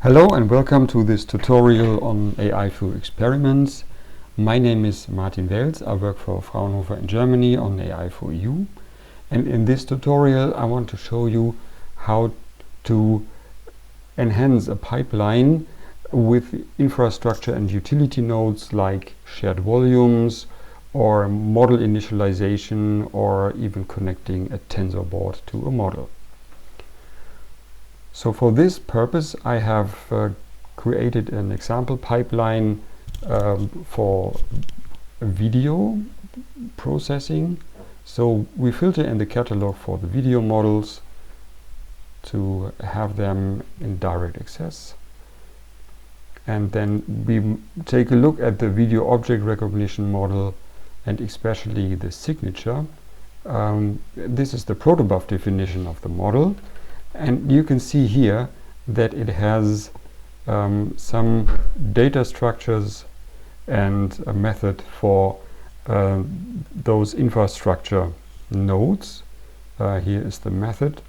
Hello and welcome to this tutorial on AI for experiments. My name is Martin Wels. I work for Fraunhofer in Germany on AI for EU. And in this tutorial I want to show you how to enhance a pipeline with infrastructure and utility nodes like shared volumes or model initialization or even connecting a Tensorboard to a model. So for this purpose I have created an example pipeline for video processing. So we filter in the catalog for the video models to have them in direct access. And then we take a look at the video object recognition model and especially the signature. This is the protobuf definition of the model. And you can see here that it has some data structures and a method for those infrastructure nodes. Here is the method.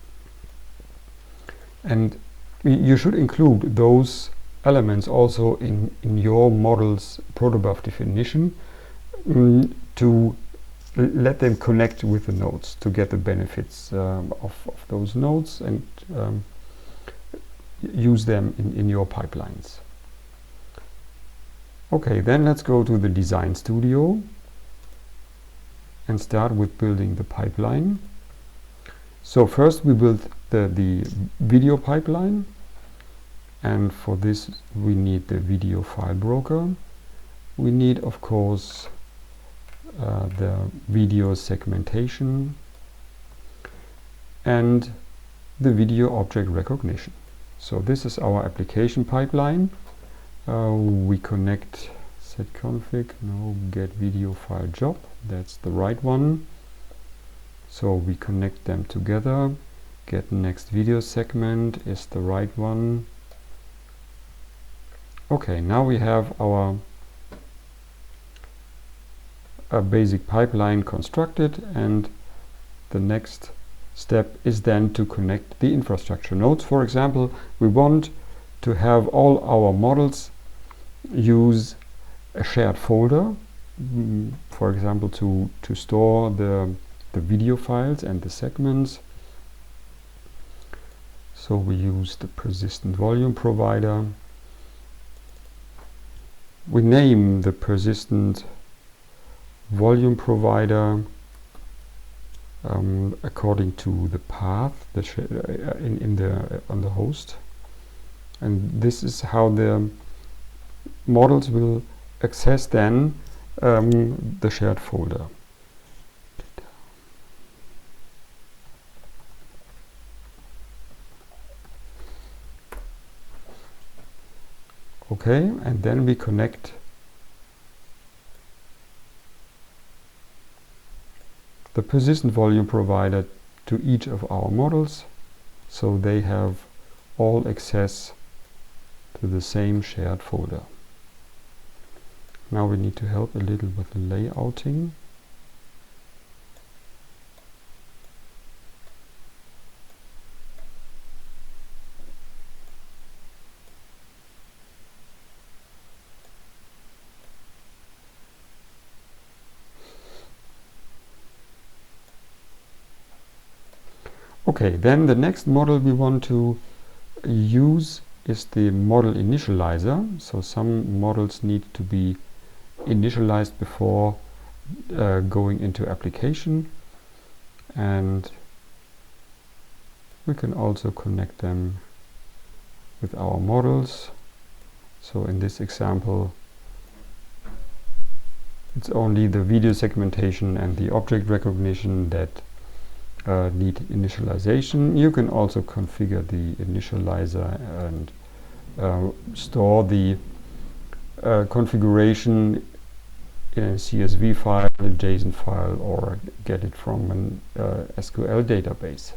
And you should include those elements also in your model's protobuf definition to let them connect with the nodes to get the benefits of those nodes and use them in your pipelines. Okay, then let's go to the Design Studio and start with building the pipeline. So first we build the video pipeline, and for this we need the video file broker. We need, of course, the video segmentation and the video object recognition. So this is our application pipeline. We connect setconfig, no, get video file job, that's the right one. So we connect them together. Get next video segment is the right one. Okay, now we have our a basic pipeline constructed, and the next step is then to connect the infrastructure nodes. For example, we want to have all our models use a shared folder, for example to store the video files and the segments. So we use the persistent volume provider. We name the persistent volume provider according to the path on the host, and this is how the models will access then the shared folder. Okay, and then we connect the persistent volume provider to each of our models, so they have all access to the same shared folder. Now we need to help a little with the layouting. Okay, then the next model we want to use is the model initializer. So some models need to be initialized before going into application, and we can also connect them with our models. So in this example it's only the video segmentation and the object recognition that need initialization. You can also configure the initializer and store the configuration in a CSV file, a JSON file, or get it from an SQL database.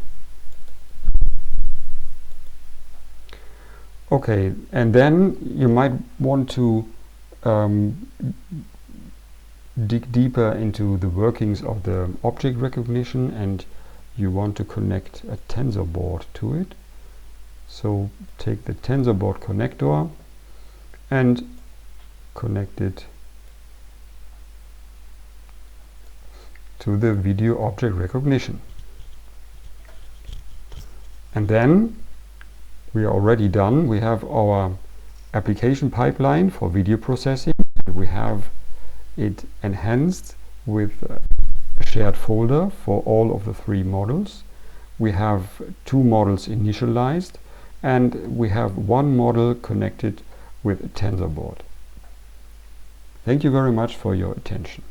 Okay, and then you might want to dig deeper into the workings of the object recognition, and you want to connect a Tensorboard to it. So take the Tensorboard connector and connect it to the video object recognition. And then we are already done. We have our application pipeline for video processing, and we have it enhanced with a shared folder for all of the 3 models. We have 2 models initialized, and we have 1 model connected with Tensorboard. Thank you very much for your attention.